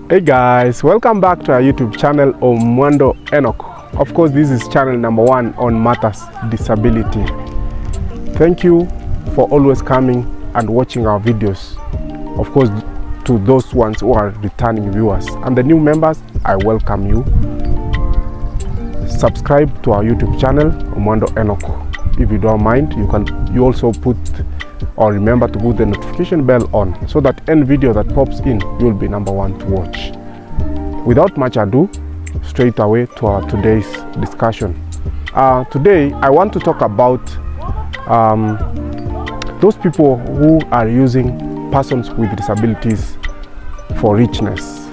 Hey guys, welcome back to our YouTube channel Omwando Enoch. Of course, this is channel number 1 on matters disability. Thank you for always coming and watching our videos. Of course, to those ones who are returning viewers and the new members, I welcome you. Subscribe to our YouTube channel Omwando Enoch. If you don't mind, you also put or remember to put the notification bell on so that any video that pops in, you'll be number 1 to watch. Without much ado, straight away to our today's discussion. Today I want to talk about those people who are using persons with disabilities for richness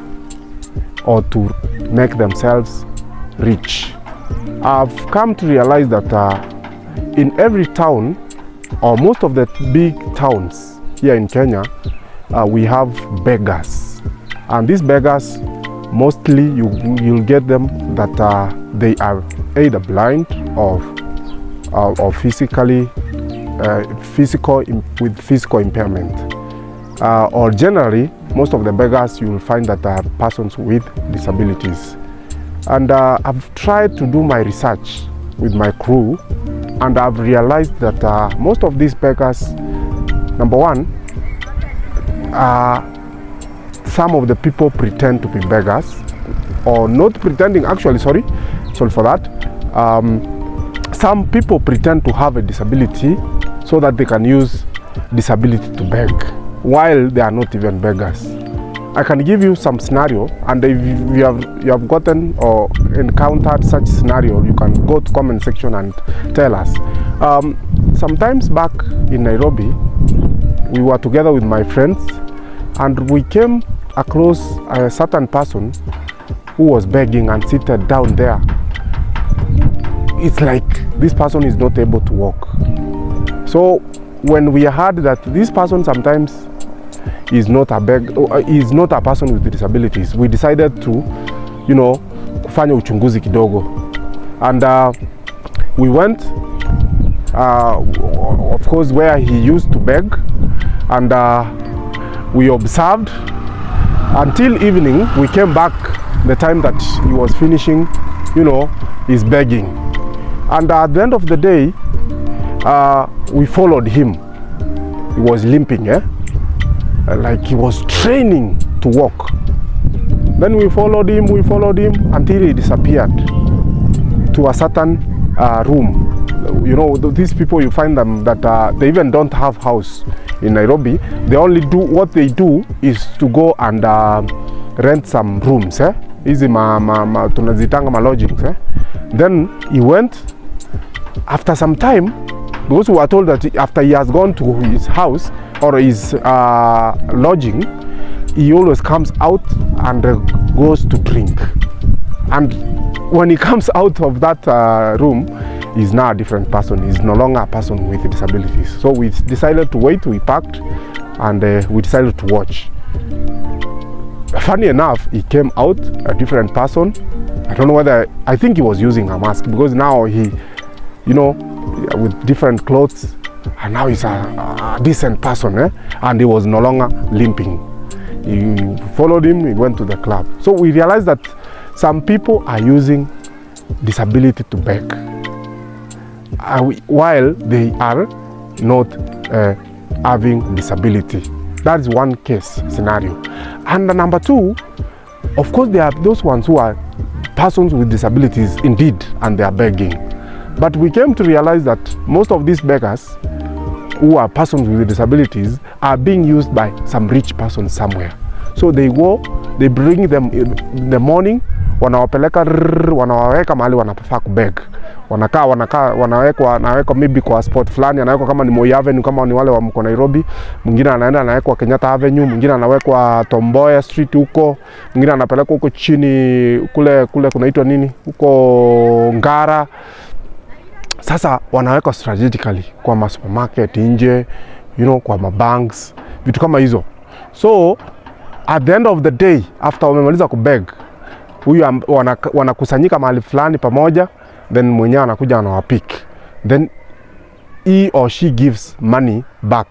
or to make themselves rich. I've come to realize that in every town or most of the big towns here in Kenya, we have beggars, and these beggars mostly you'll get them that they are either blind or with physical impairment, or generally most of the beggars you will find that are persons with disabilities. And I've tried to do my research with my crew, and I've realized that most of these beggars, number one, some of the people pretend to be beggars, or not pretending, actually, sorry for that. Some people pretend to have a disability so that they can use disability to beg, while they are not even beggars. I can give you some scenario, and if you have gotten or encountered such scenario, you can go to comment section and tell us. Sometimes back in Nairobi, we were together with my friends, and we came across a certain person who was begging and seated down there. It's like this person is not able to walk. So when we heard that this person sometimes is not a person with disabilities, we decided to, kufanya uchunguzi kidogo, and we went, of course, where he used to beg, and we observed until evening. We came back the time that he was finishing, his begging, and at the end of the day, we followed him. He was limping, like he was training to walk. Then we followed him until he disappeared to a certain room. These people, you find them that they even don't have house in Nairobi. They only do, what they do is to go and rent some rooms, hizi tunazitanga ma lodgings. Then he went after some time, because we were told that after he has gone to his house or his lodging, he always comes out and goes to drink. And when he comes out of that room, he's now a different person. He's no longer a person with disabilities. So we decided to wait. We packed, and we decided to watch. Funny enough, he came out a different person. I don't know whether, I think he was using a mask, because now he, with different clothes, and now he's a decent person, and he was no longer limping. He followed him, he went to the club. So we realized that some people are using disability to beg, while they are not having disability. That is one case scenario. And number 2, of course, there are those ones who are persons with disabilities indeed, and they are begging. But we came to realize that most of these beggars who are persons with disabilities are being used by some rich person somewhere. So they go, they bring them in the morning, wanawaweka mahali wanafaa kubeg. Wanawekwa maybe kwa spot fulani, anawekwa kama ni Moi Avenue, kama ni wale wa mko Nairobi, mwingine anaenda anawekwa Kenyatta Avenue, mwingine anawekwa Tomboya Street huko, mwingine anapelekwa huko chini kule kunaitwa nini? Huko Ngara. Sasa wanawekwa strategically kwa ma supermarket nje, kwa mabanks, vitu kama hizo. So at the end of the day, after wamemaliza kubeg, huyu wanakusanyika mahali fulani pamoja, then mwenyewe anakuja anawapik, then he or she gives money back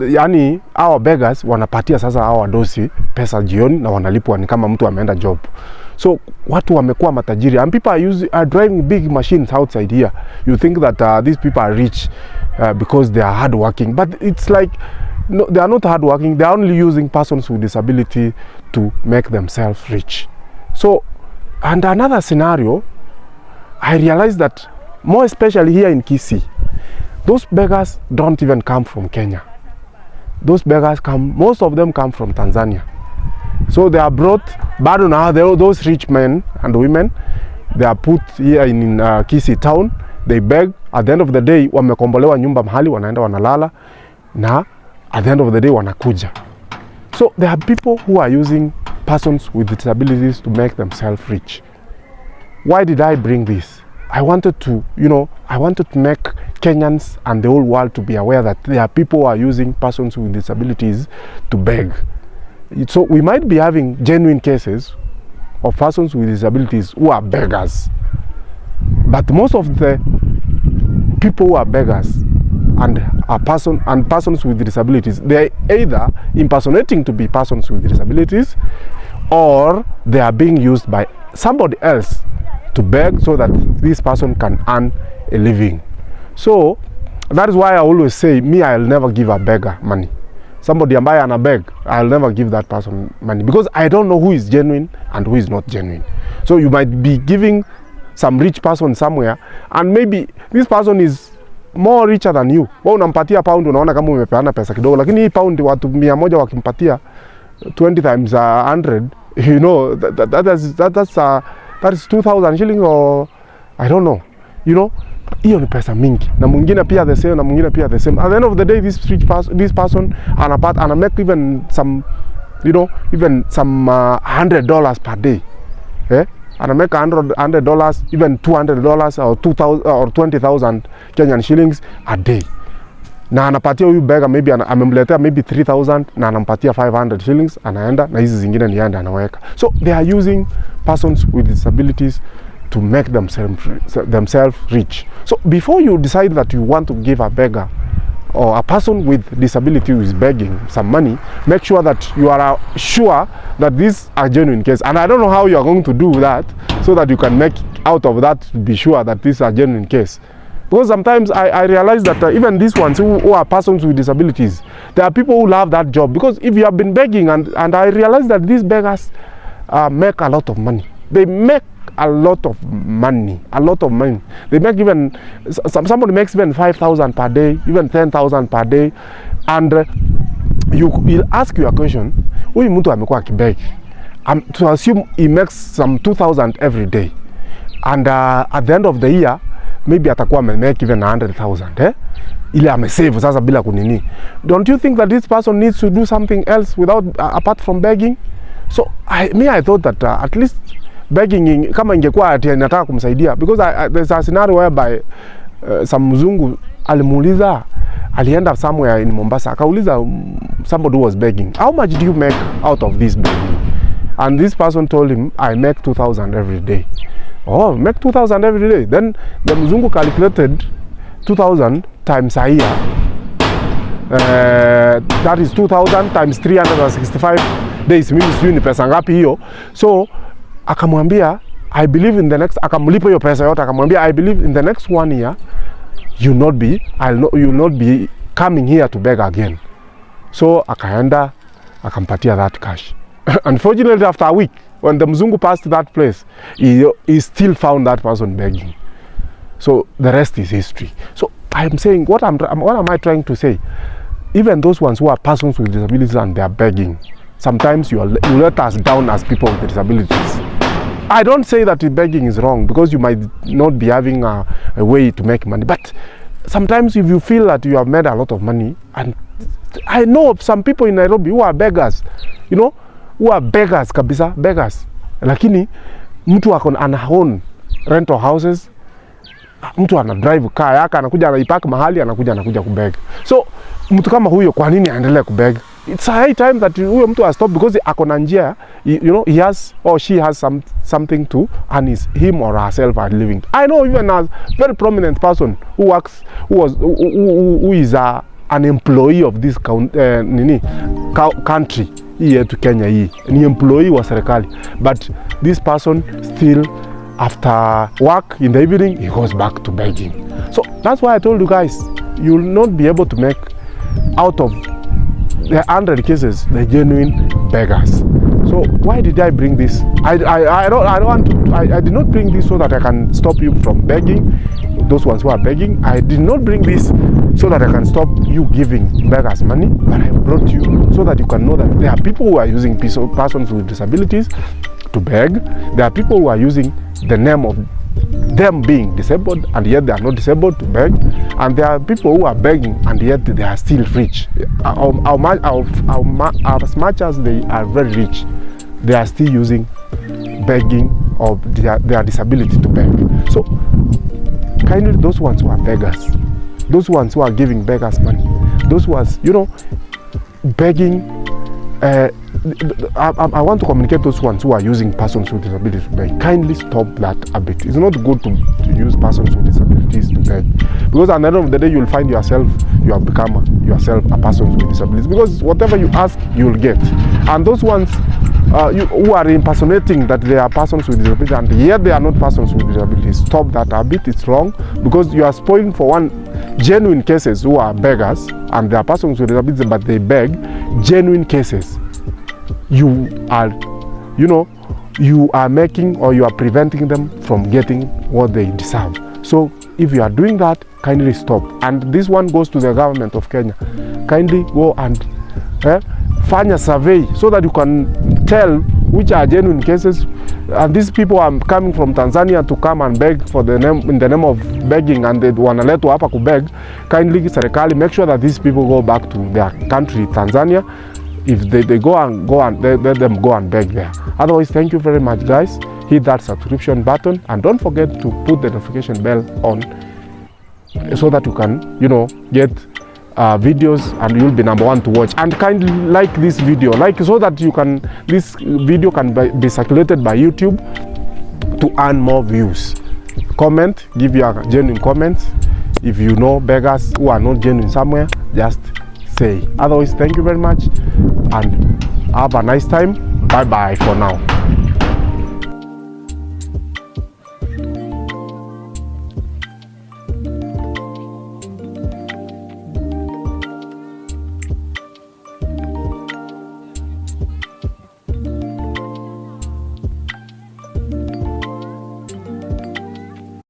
yani our beggars wanapatia sasa hawa wadosi pesa jioni na wanalipwa ni kama mtu ameenda job. So watu wamekuwa matajiri and people are driving big machines outside here. You think that these people are rich because they are hard working, but it's like no, they are not hard working. They are only using persons with disability to make themselves rich. So, and another scenario, I realized that more especially here in Kisii, those beggars don't even come from Kenya. Those beggars most of them come from Tanzania. So they are brought, bado now those rich men and women, they are put here in Kisii town, they beg, at the end of the day, wamekombolewa nyumba mahali, wanaenda wanalala, na at the end of the day, wanakuja. So there are people who are using persons with disabilities to make themselves rich. Why did I bring this? I wanted to, I wanted to make Kenyans and the whole world to be aware that there are people who are using persons with disabilities to beg. So we might be having genuine cases of persons with disabilities who are beggars. But most of the people who are beggars and persons with disabilities, they are either impersonating to be persons with disabilities, or they are being used by somebody else to beg so that this person can earn a living. So that is why I always say, I'll never give a beggar money. Somebody ambaye ana beg, I'll never give that person money, because I don't know who is genuine and who is not genuine. So you might be giving some rich person somewhere, and maybe this person is more richer than you. Wewe unampatia pound, unaona kama umepeana pesa kidogo, lakini hii pound watu 100 wakimpatia 20 times 100, that is 2,000 shillings, or I don't know, hiyo ni pesa mingi, na mwingine pia the same, na mwingine pia the same. At the end of the day, this person ana make even some, even some $100 per day. Ana make $100, even $200 or 2,000 or 20,000 Kenyan shillings a day. Na anapatia huyu beggar, maybe amemletea maybe 3,000 na anampatia 500 shillings, anaenda na hizi zingine ni yanda anaweka. So they are using persons with disabilities to make themselves rich. So before you decide that you want to give a beggar or a person with disability who is begging some money, make sure that you are sure that these are genuine case. And I don't know how you are going to do that so that you can make out of that to be sure that these are genuine case. Because sometimes I realize that even these ones who are persons with disabilities, there are people who love that job. Because if you have been begging, and I realize that these beggars make a lot of money. They make a lot of money. They make even, somebody makes even 5,000 per day, even 10,000 per day. And you'll ask you a question, huyu mtu amekuwa akibeg, to assume he makes some 2,000 every day. And at the end of the year, maybe atakuwa make even 100,000, ile amesave sasa bila kunini. Don't you think that this person needs to do something else apart from begging? So I thought that at least begging, kama ingekuwa ati nataka kumsaidia, because there's a scenario whereby some mzungu alimuuliza, alienda somewhere in Mombasa, akauliza somebody was begging, how much do you make out of this begging? And this person told him, I make 2,000 every day. Oh, make 2,000 every day. Then the mzungu calculated 2,000 times a year. That is 2,000 times 365 days. Mimi sijui ni pesa ngapi hiyo. So akamwambia, I believe in the next, akamlipa hiyo pesa yote, akamwambia, I believe in the next 1 year you'll not be coming here to beg again. So akaenda akampatia that cash. Unfortunately, after a week, when the mzungu passed that place, he still found that person begging. So the rest is history. So I'm saying, what am I trying to say? Even those ones who are persons with disabilities and they are begging, sometimes you let us down as people with disabilities. I don't say that begging is wrong, because you might not be having a way to make money. But sometimes if you feel that you have made a lot of money, and I know of some people in Nairobi who are beggars, who are beggars kabisa, beggars. Lakini mtu ana own rental houses, mtu ana drive car yake, anakuja anaipark mahali, anakuja kubeg. So mtu kama huyo, kwa nini aendelee kubeg? It's a high time that huyo mtu stop, because ako na njia, he has or she has something to earn him or herself a living. I know even a very prominent person who is an employee of this country hii yetu Kenya hii, ni employee wa serikali, but this person still after work in the evening he goes back to begging. So that's why I told you guys, you will not be able to make out of the 100 cases the genuine beggars. So why did I bring this? I don't want to. I did not bring this so that I can stop you from begging, those ones who are begging. I did not bring this so that I can stop you giving beggars money, but I brought you so that you can know that there are people who are using persons with disabilities to beg. There are people who are using the name of them being disabled and yet they are not disabled to beg, and there are people who are begging and yet they are still rich. As much as they are very rich, they are still using begging or their disability to beg. So kindly, those ones who are beggars, those ones who are giving beggars money, those ones, you know, begging, I want to communicate those ones who are using persons with disabilities to beg. Kindly stop that habit. It's not good to use persons with disabilities to beg, because at the end of the day you will find yourself, you have become yourself a person with disabilities, because whatever you ask you will get. And those ones who are impersonating that they are persons with disabilities and yet they are not persons with disabilities, stop that habit. It's wrong, because you are spoiling for one genuine cases who are beggars and they are persons with disabilities but they beg. Genuine cases, you are, you know, you are making or you are preventing them from getting what they deserve. So if you are doing that, kindly stop. And this one goes to the government of Kenya. Kindly go and find a survey so that you can tell which are genuine cases. And these people are coming from Tanzania to come and beg for the name, in the name of begging, and they wanaletwa hapa kubeg. Kindly serikali, make sure that these people go back to their country, Tanzania. If they go and let them go and beg there. Otherwise, thank you very much, guys. Hit that subscription button and don't forget to put the notification bell on so that you can, you know, get videos and you'll be #1 to watch. And kindly like this video, like, so that you can, this video can be circulated by YouTube to earn more views. Comment, give your genuine comments. If you know beggars who are not genuine somewhere, just say. Otherwise, thank you very much and have a nice time. Bye bye for now.